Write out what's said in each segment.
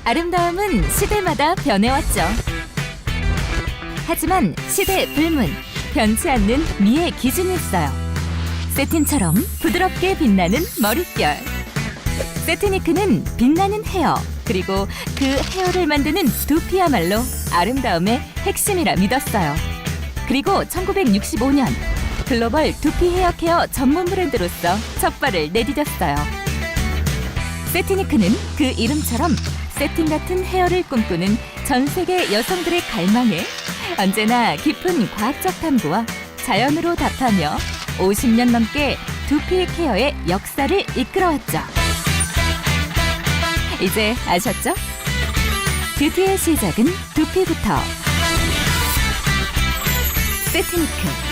아름다움은 시대마다 변해왔죠. 하지만 시대 불문, 변치 않는 미의 기준이 있어요. 세틴처럼 부드럽게 빛나는 머릿결. 세티니크는 빛나는 헤어, 그리고 그 헤어를 만드는 두피야말로 아름다움의 핵심이라 믿었어요. 그리고 1965년 글로벌 두피 헤어 케어 전문 브랜드로서 첫 발을 내디뎠어요. 세티니크는 그 이름처럼 세틴 같은 헤어를 꿈꾸는 전 세계 여성들의 갈망에 언제나 깊은 과학적 탐구와 자연으로 답하며 50년 넘게 두피 케어의 역사를 이끌어왔죠. 이제 아셨죠? 뷰티의 시작은 두피부터. 세티니크.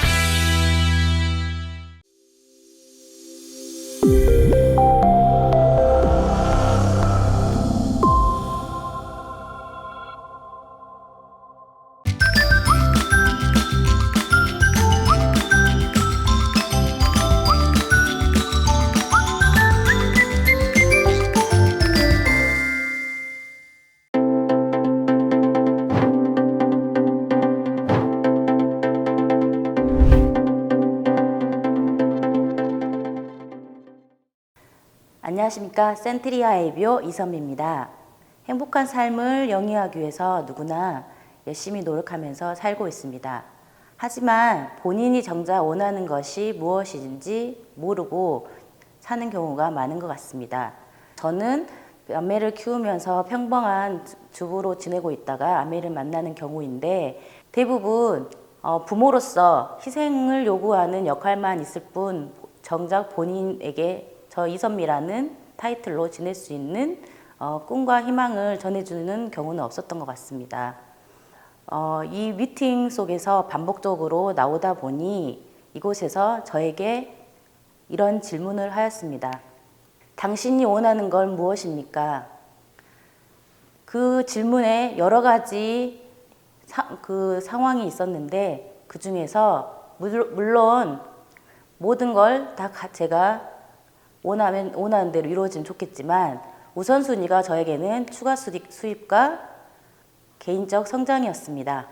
안녕하십니까. 센트리아 아이비오 이선미입니다. 행복한 삶을 영위하기 위해서 누구나 열심히 노력하면서 살고 있습니다. 하지만 본인이 정작 원하는 것이 무엇인지 모르고 사는 경우가 많은 것 같습니다. 저는 아메를 키우면서 평범한 주부로 지내고 있다가 아메를 만나는 경우인데 대부분 부모로서 희생을 요구하는 역할만 있을 뿐 정작 본인에게 저 이선미라는 타이틀로 지낼 수 있는 꿈과 희망을 전해주는 경우는 없었던 것 같습니다. 이 미팅 속에서 반복적으로 나오다 보니 이곳에서 저에게 이런 질문을 하였습니다. 당신이 원하는 건 무엇입니까? 그 질문에 여러 가지 상황이 있었는데 그 중에서 물론 모든 걸 다 제가 원하는 대로 이루어지면 좋겠지만 우선순위가 저에게는 추가 수입과 개인적 성장이었습니다.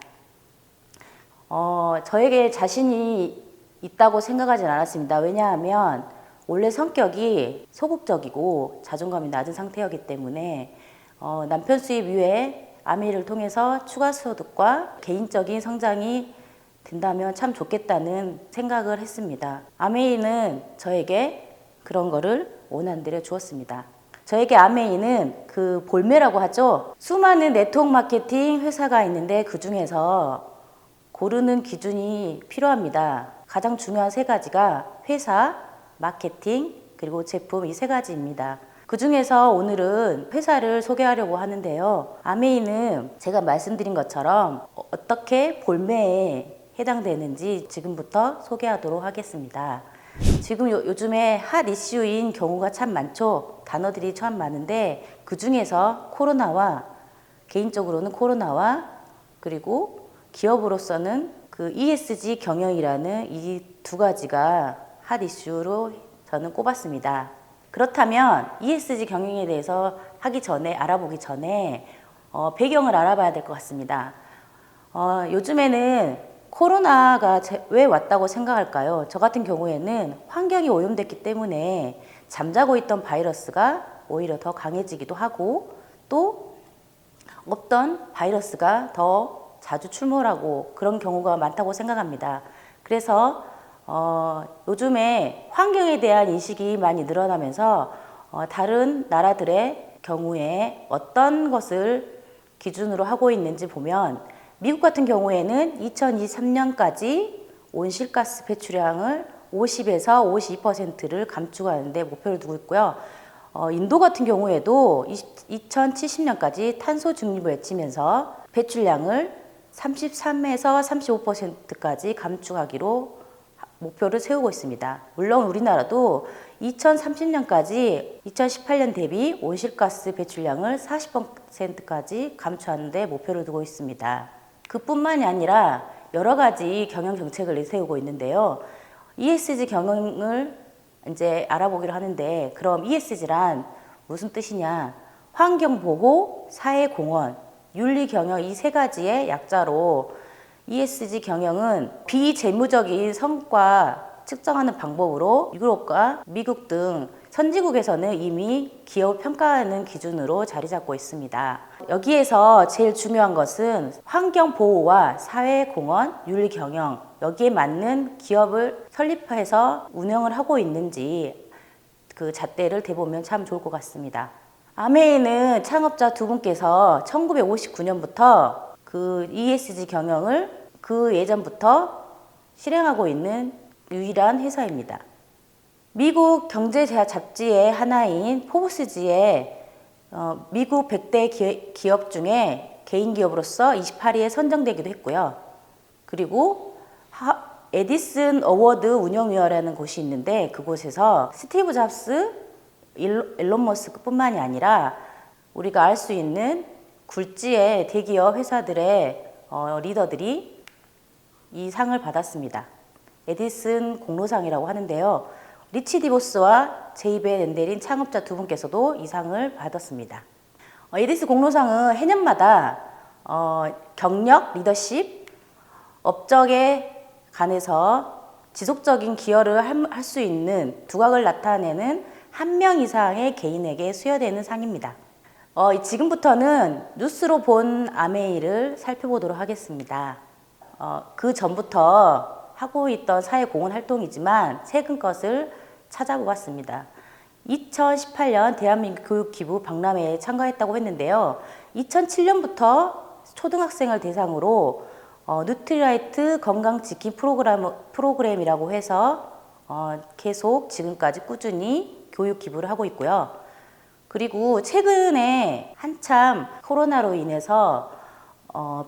저에게 자신이 있다고 생각하진 않았습니다. 왜냐하면 원래 성격이 소극적이고 자존감이 낮은 상태였기 때문에 남편 수입 이외에 아메이를 통해서 추가 소득과 개인적인 성장이 된다면 참 좋겠다는 생각을 했습니다. 아메이는 저에게 그런 거를 원하는 대로 주었습니다. 저에게 아메이는 그 볼메라고 하죠. 수많은 네트워크 마케팅 회사가 있는데 그 중에서 고르는 기준이 필요합니다. 가장 중요한 세 가지가 회사, 마케팅, 그리고 제품 이 세 가지입니다. 그 중에서 오늘은 회사를 소개하려고 하는데요. 아메이는 제가 말씀드린 것처럼 어떻게 볼메에 해당되는지 지금부터 소개하도록 하겠습니다. 지금 요즘에 핫 이슈인 경우가 참 많죠. 단어들이 참 많은데 그 중에서 개인적으로는 코로나와 그리고 기업으로서는 그 ESG 경영이라는 이 두 가지가 핫 이슈로 저는 꼽았습니다. 그렇다면 ESG 경영에 대해서 알아보기 전에 배경을 알아봐야 될 것 같습니다. 요즘에는 코로나가 왜 왔다고 생각할까요? 저 같은 경우에는 환경이 오염됐기 때문에 잠자고 있던 바이러스가 오히려 더 강해지기도 하고 또 없던 바이러스가 더 자주 출몰하고 그런 경우가 많다고 생각합니다. 그래서 요즘에 환경에 대한 인식이 많이 늘어나면서 다른 나라들의 경우에 어떤 것을 기준으로 하고 있는지 보면 미국 같은 경우에는 2023년까지 온실가스 배출량을 50에서 52%를 감축하는데 목표를 두고 있고요. 인도 같은 경우에도 2070년까지 탄소 중립을 외치면서 배출량을 33에서 35%까지 감축하기로 목표를 세우고 있습니다. 물론 우리나라도 2030년까지 2018년 대비 온실가스 배출량을 40%까지 감축하는 데 목표를 두고 있습니다. 그뿐만이 아니라 여러 가지 경영 정책을 내세우고 있는데요. ESG 경영을 이제 알아보기로 하는데 그럼 ESG란 무슨 뜻이냐? 환경보호, 사회공헌, 윤리경영 이 세 가지의 약자로 ESG 경영은 비재무적인 성과 측정하는 방법으로 유럽과 미국 등 선진국에서는 이미 기업 평가하는 기준으로 자리 잡고 있습니다. 여기에서 제일 중요한 것은 환경보호와 사회공헌, 윤리경영 여기에 맞는 기업을 설립해서 운영을 하고 있는지 그 잣대를 대보면 참 좋을 것 같습니다. 아메이는 창업자 두 분께서 1959년부터 그 ESG 경영을 그 예전부터 실행하고 있는 유일한 회사입니다. 미국 경제 잡지의 하나인 포브스지에 미국 100대 기업 중에 개인 기업으로서 28위에 선정되기도 했고요. 그리고 에디슨 어워드 운영위원회라는 곳이 있는데 그곳에서 스티브 잡스, 일론 머스크뿐만이 아니라 우리가 알 수 있는 굴지의 대기업 회사들의 리더들이 이 상을 받았습니다. 에디슨 공로상이라고 하는데요. 리치 디보스와 제이베 렌델인 창업자 두 분께서도 이 상을 받았습니다. 에디슨 공로상은 해년마다 경력, 리더십, 업적에 관해서 지속적인 기여를 할 수 있는 두각을 나타내는 한 명 이상의 개인에게 수여되는 상입니다. 지금부터는 뉴스로 본 아메이를 살펴보도록 하겠습니다. 그 전부터 하고 있던 사회공헌 활동이지만 최근 것을 찾아보았습니다. 2018년 대한민국 교육기부 박람회에 참가했다고 했는데요. 2007년부터 초등학생을 대상으로 뉴트리라이트 건강지킴 프로그램이라고 해서 계속 지금까지 꾸준히 교육 기부를 하고 있고요. 그리고 최근에 한참 코로나로 인해서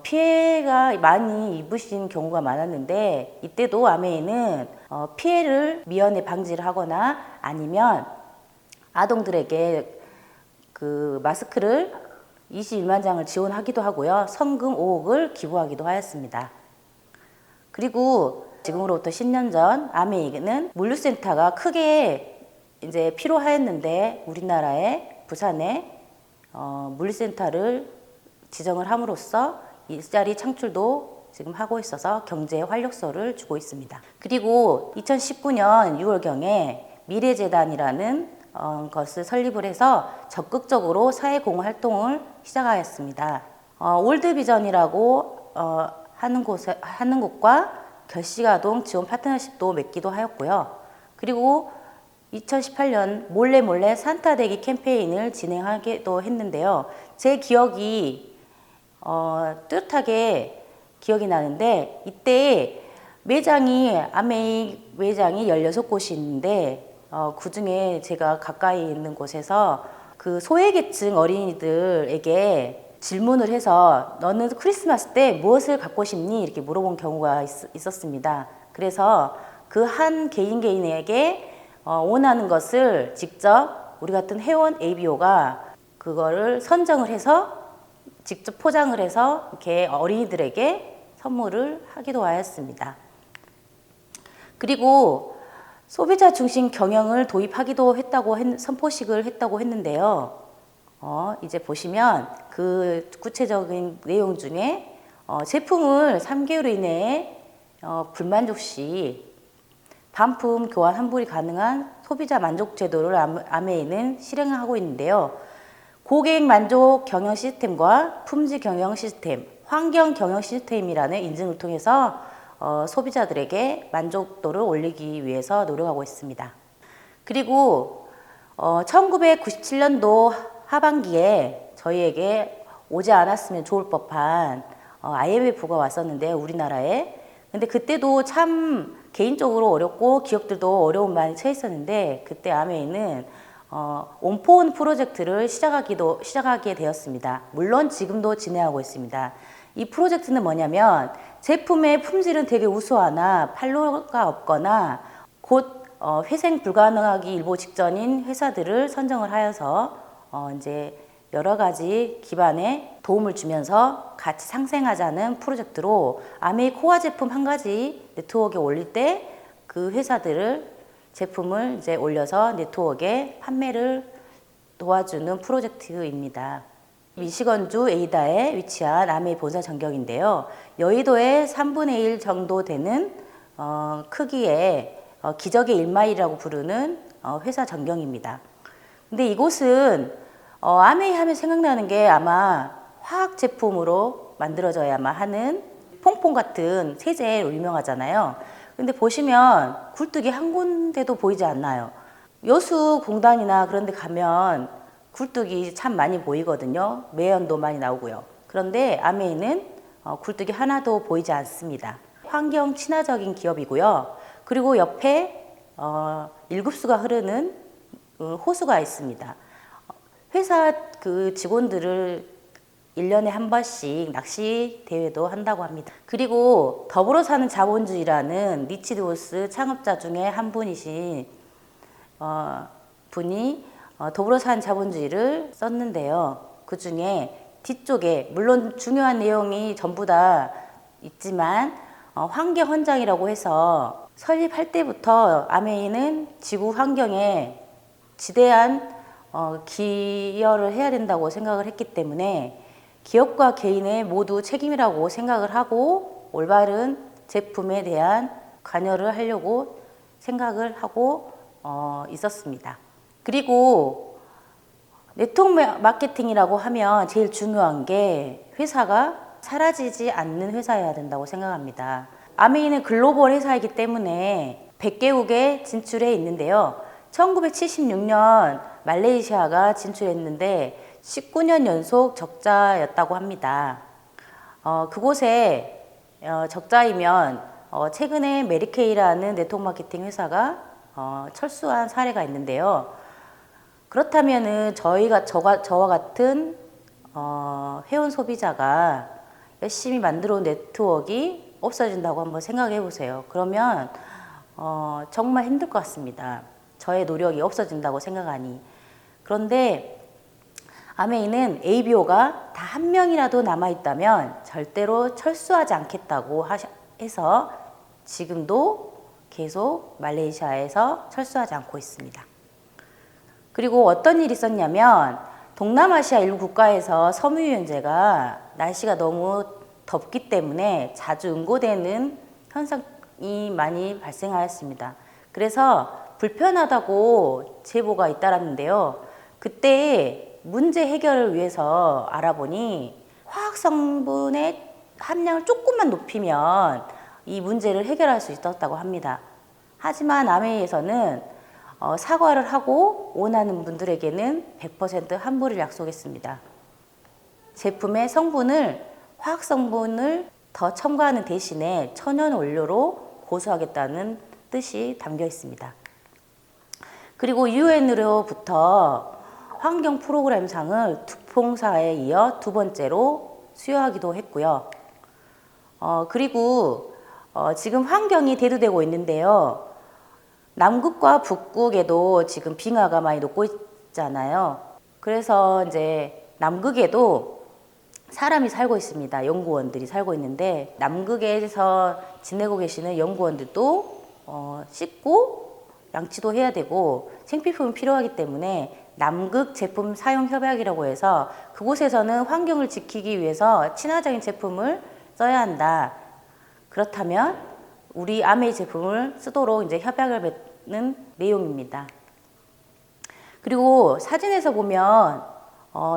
피해가 많이 입으신 경우가 많았는데 이때도 아메이는 피해를 미연에 방지를 하거나 아니면 아동들에게 그 마스크를 21만 장을 지원하기도 하고요. 성금 5억을 기부하기도 하였습니다. 그리고 지금으로부터 10년 전 아메이는 물류센터가 크게 이제 필요하였는데 우리나라의 부산에 물류센터를 지정을 함으로써 일자리 창출도 지금 하고 있어서 경제에 활력소를 주고 있습니다. 그리고 2019년 6월경에 미래재단이라는 것을 설립을 해서 적극적으로 사회공헌 활동을 시작하였습니다. 올드비전이라고 하는 곳과 결식아동 지원 파트너십도 맺기도 하였고요. 그리고 2018년 몰래 산타대기 캠페인을 진행하기도 했는데요. 제 기억이 뚜렷하게 기억이 나는데 이때 아메이 매장이 16곳이 있는데 그 중에 제가 가까이 있는 곳에서 그 소외계층 어린이들에게 질문을 해서 너는 크리스마스 때 무엇을 갖고 싶니? 이렇게 물어본 경우가 있었습니다. 그래서 그 한 개인에게 원하는 것을 직접 우리 같은 회원 ABO가 그거를 선정을 해서 직접 포장을 해서 이렇게 어린이들에게 선물을 하기도 하였습니다. 그리고 소비자 중심 경영을 도입하기도 했다고 선포식을 했다고 했는데요. 이제 보시면 그 구체적인 내용 중에 제품을 3개월 이내에 불만족 시 반품 교환 환불이 가능한 소비자 만족 제도를 아메이는 실행하고 있는데요. 고객 만족 경영 시스템과 품질 경영 시스템, 환경 경영 시스템이라는 인증을 통해서 소비자들에게 만족도를 올리기 위해서 노력하고 있습니다. 그리고 1997년도 하반기에 저희에게 오지 않았으면 좋을 법한 IMF가 왔었는데 우리나라에 근데 그때도 참 개인적으로 어렵고 기업들도 어려운 많이 처했었는데 그때 아메이는 온포온 프로젝트를 시작하게 되었습니다. 물론 지금도 진행하고 있습니다. 이 프로젝트는 뭐냐면 제품의 품질은 되게 우수하나 판로가 없거나 곧 회생 불가능하기 일보 직전인 회사들을 선정을 하여서 이제 여러 가지 기반에 도움을 주면서 같이 상생하자는 프로젝트로 아메이 코어 제품 한 가지 네트워크에 올릴 때 그 회사들을 제품을 이제 올려서 네트워크에 판매를 도와주는 프로젝트입니다. 미시건주 에이다에 위치한 아메이 본사 전경인데요. 여의도의 3분의 1 정도 되는 크기의 기적의 1마일이라고 부르는 회사 전경입니다. 근데 이곳은 아메이 하면 생각나는 게 아마 화학 제품으로 만들어져야만 하는 퐁퐁 같은 세제로 유명하잖아요. 근데 보시면 굴뚝이 한 군데도 보이지 않나요? 여수 공단이나 그런 데 가면 굴뚝이 참 많이 보이거든요. 매연도 많이 나오고요. 그런데 아메이는 굴뚝이 하나도 보이지 않습니다. 환경 친화적인 기업이고요. 그리고 옆에 일급수가 흐르는 호수가 있습니다. 회사 그 직원들을 1년에 한 번씩 낚시 대회도 한다고 합니다. 그리고 더불어 사는 자본주의라는 리치드우스 창업자 중에 한 분이신 분이 더불어 사는 자본주의를 썼는데요. 그 중에 뒤쪽에 물론 중요한 내용이 전부 다 있지만 환경 헌장이라고 해서 설립할 때부터 아메이는 지구 환경에 지대한 기여를 해야 된다고 생각을 했기 때문에 기업과 개인의 모두 책임이라고 생각을 하고 올바른 제품에 대한 관여를 하려고 생각을 하고 있었습니다. 그리고 네트워크 마케팅이라고 하면 제일 중요한 게 회사가 사라지지 않는 회사여야 된다고 생각합니다. 아메이는 글로벌 회사이기 때문에 100개국에 진출해 있는데요. 1976년 말레이시아가 진출했는데 19년 연속 적자였다고 합니다. 그곳에 적자이면 최근에 메리케이라는 네트워크 마케팅 회사가 철수한 사례가 있는데요. 그렇다면은 저와 같은 회원 소비자가 열심히 만들어 온 네트워크가 없어진다고 한번 생각해 보세요. 그러면 정말 힘들 것 같습니다. 저의 노력이 없어진다고 생각하니. 그런데 아메이는 ABO가 다 한 명이라도 남아있다면 절대로 철수하지 않겠다고 해서 지금도 계속 말레이시아에서 철수하지 않고 있습니다. 그리고 어떤 일이 있었냐면 동남아시아 일부 국가에서 섬유유연제가 날씨가 너무 덥기 때문에 자주 응고되는 현상이 많이 발생하였습니다. 그래서 불편하다고 제보가 잇따랐는데요. 그때 문제 해결을 위해서 알아보니 화학 성분의 함량을 조금만 높이면 이 문제를 해결할 수 있었다고 합니다. 하지만 아메이에서는 사과를 하고 원하는 분들에게는 100% 환불을 약속했습니다. 제품의 화학 성분을 더 첨가하는 대신에 천연 원료로 고수하겠다는 뜻이 담겨 있습니다. 그리고 UN으로부터 환경 프로그램상을 두퐁사에 이어 두 번째로 수여하기도 했고요. 그리고 지금 환경이 대두되고 있는데요. 남극과 북극에도 지금 빙하가 많이 녹고 있잖아요. 그래서 이제 남극에도 사람이 살고 있습니다. 연구원들이 살고 있는데 남극에서 지내고 계시는 연구원들도 씻고 양치도 해야 되고 생필품이 필요하기 때문에 남극 제품 사용 협약이라고 해서 그곳에서는 환경을 지키기 위해서 친화적인 제품을 써야 한다. 그렇다면 우리 아메이 제품을 쓰도록 이제 협약을 맺는 내용입니다. 그리고 사진에서 보면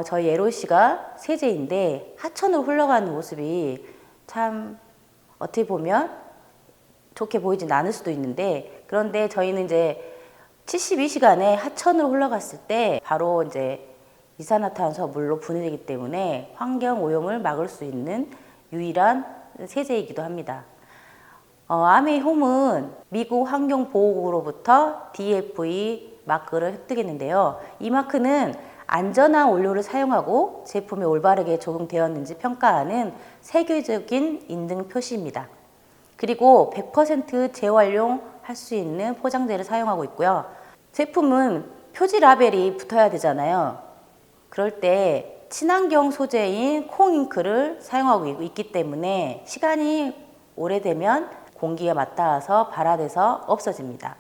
저희 에로 씨가 세제인데 하천으로 흘러가는 모습이 참 어떻게 보면 좋게 보이진 않을 수도 있는데 그런데 저희는 이제 72시간에 하천으로 흘러갔을 때 바로 이제 이산화탄소 물로 분해되기 때문에 환경 오염을 막을 수 있는 유일한 세제이기도 합니다. 아메이 홈은 미국 환경보호국으로부터 DFE 마크를 획득했는데요. 이 마크는 안전한 원료를 사용하고 제품이 올바르게 적용되었는지 평가하는 세계적인 인증 표시입니다. 그리고 100% 재활용할 수 있는 포장재를 사용하고 있고요. 제품은 표지 라벨이 붙어야 되잖아요. 그럴 때 친환경 소재인 콩잉크를 사용하고 있기 때문에 시간이 오래되면 공기가 맞닿아서 발화돼서 없어집니다.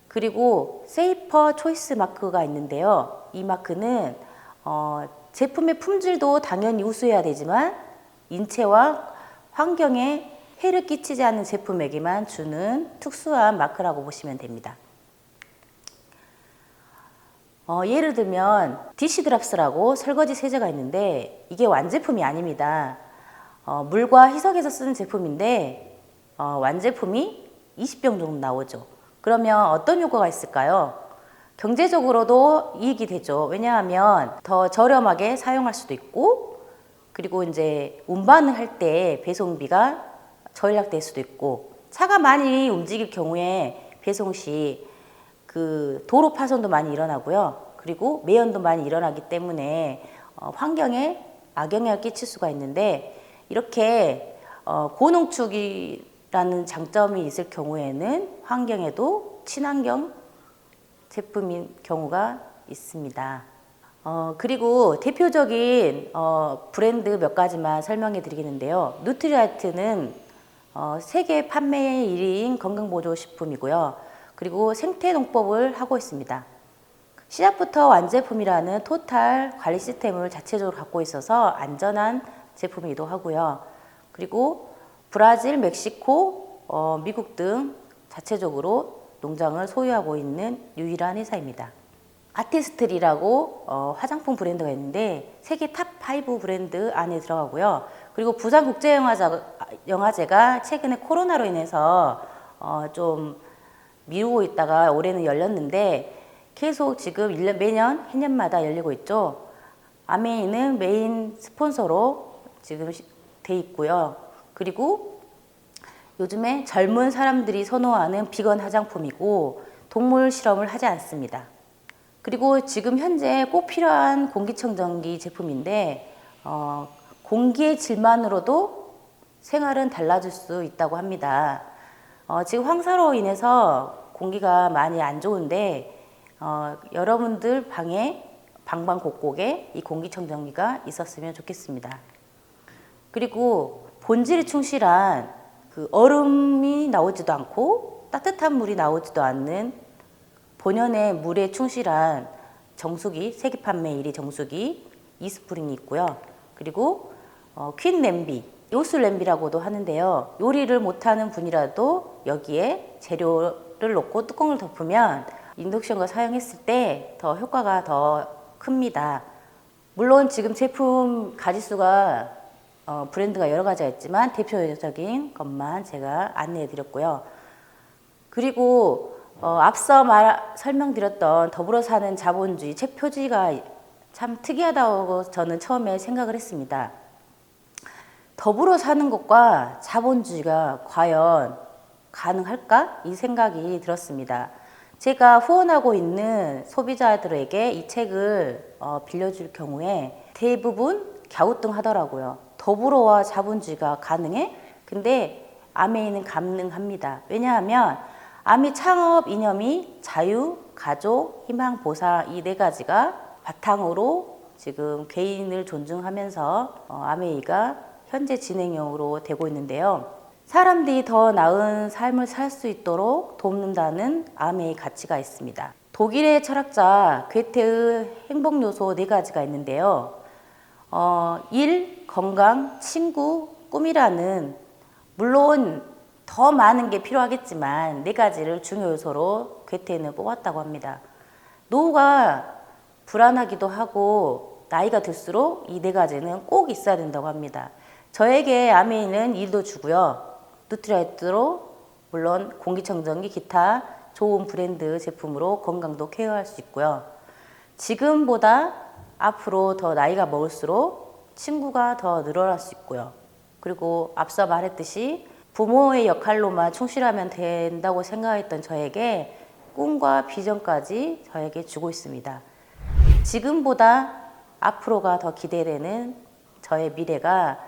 그리고 세이퍼 초이스 마크가 있는데요. 이 마크는 제품의 품질도 당연히 우수해야 되지만 인체와 환경에 해를 끼치지 않는 제품에게만 주는 특수한 마크라고 보시면 됩니다. 예를 들면 디시드랍스라고 설거지 세제가 있는데 이게 완제품이 아닙니다. 물과 희석해서 쓰는 제품인데 완제품이 20병 정도 나오죠. 그러면 어떤 효과가 있을까요? 경제적으로도 이익이 되죠. 왜냐하면 더 저렴하게 사용할 수도 있고, 그리고 이제 운반을 할 때 배송비가 절약될 수도 있고, 차가 많이 움직일 경우에 배송 시 그 도로 파손도 많이 일어나고요. 그리고 매연도 많이 일어나기 때문에 환경에 악영향을 끼칠 수가 있는데, 이렇게 고농축이라는 장점이 있을 경우에는 환경에도 친환경 제품인 경우가 있습니다. 그리고 대표적인 브랜드 몇 가지만 설명해 드리겠는데요. 누트리라이트는 세계 판매 1위인 건강보조식품이고요. 그리고 생태농법을 하고 있습니다. 시작부터 완제품이라는 토탈 관리 시스템을 자체적으로 갖고 있어서 안전한 제품이기도 하고요. 그리고 브라질, 멕시코, 미국 등 자체적으로 농장을 소유하고 있는 유일한 회사입니다. 아티스트리라고 화장품 브랜드가 있는데 세계 탑5 브랜드 안에 들어가고요. 그리고 부산국제영화제가 최근에 코로나로 인해서 좀 미루고 있다가 올해는 열렸는데 계속 지금 매년 해년마다 열리고 있죠. 아메이는 메인 스폰서로 지금 돼 있고요. 그리고 요즘에 젊은 사람들이 선호하는 비건 화장품이고 동물 실험을 하지 않습니다. 그리고 지금 현재 꼭 필요한 공기청정기 제품인데 공기의 질만으로도 생활은 달라질 수 있다고 합니다. 지금 황사로 인해서 공기가 많이 안 좋은데 여러분들 방에 방방곡곡에 이 공기청정기가 있었으면 좋겠습니다. 그리고 본질에 충실한 그 얼음이 나오지도 않고 따뜻한 물이 나오지도 않는 본연의 물에 충실한 정수기, 세계 판매 1위 정수기 이스프링이 있고요. 그리고 퀸 냄비, 요술 냄비라고도 하는데요. 요리를 못하는 분이라도 여기에 재료를 넣고 뚜껑을 덮으면 인덕션과 사용했을 때 더 효과가 더 큽니다. 물론 지금 제품 가짓수가 브랜드가 여러 가지가 있지만 대표적인 것만 제가 안내해 드렸고요. 그리고 앞서 설명드렸던 더불어 사는 자본주의 책 표지가 참 특이하다고 저는 처음에 생각을 했습니다. 더불어 사는 것과 자본주의가 과연 가능할까? 이 생각이 들었습니다. 제가 후원하고 있는 소비자들에게 이 책을 빌려줄 경우에 대부분 갸우뚱하더라고요. 더불어와 자본주의가 가능해? 근데 아메이는 가능합니다. 왜냐하면 아메이 창업 이념이 자유, 가족, 희망, 보상 이 네 가지가 바탕으로 지금 개인을 존중하면서 아메이가 현재 진행형으로 되고 있는데요. 사람들이 더 나은 삶을 살 수 있도록 돕는다는 아메이 가치가 있습니다. 독일의 철학자 괴테의 행복 요소 네 가지가 있는데요. 일, 건강, 친구, 꿈이라는 물론 더 많은 게 필요하겠지만 네 가지를 중요 요소로 괴테는 뽑았다고 합니다. 노후가 불안하기도 하고 나이가 들수록 이 네 가지는 꼭 있어야 된다고 합니다. 저에게 아메이는 일도 주고요. 누트리라이트로 물론 공기청정기 기타 좋은 브랜드 제품으로 건강도 케어할 수 있고요. 지금보다 앞으로 더 나이가 먹을수록 친구가 더 늘어날 수 있고요. 그리고 앞서 말했듯이 부모의 역할로만 충실하면 된다고 생각했던 저에게 꿈과 비전까지 저에게 주고 있습니다. 지금보다 앞으로가 더 기대되는 저의 미래가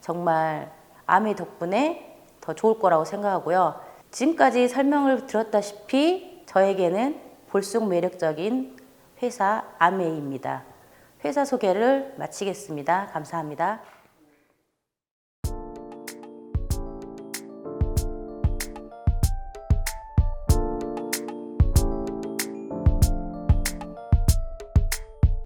정말 아메이 덕분에 더 좋을 거라고 생각하고요. 지금까지 설명을 드렸다시피 저에게는 볼수록 매력적인 회사 아메이입니다. 회사 소개를 마치겠습니다. 감사합니다.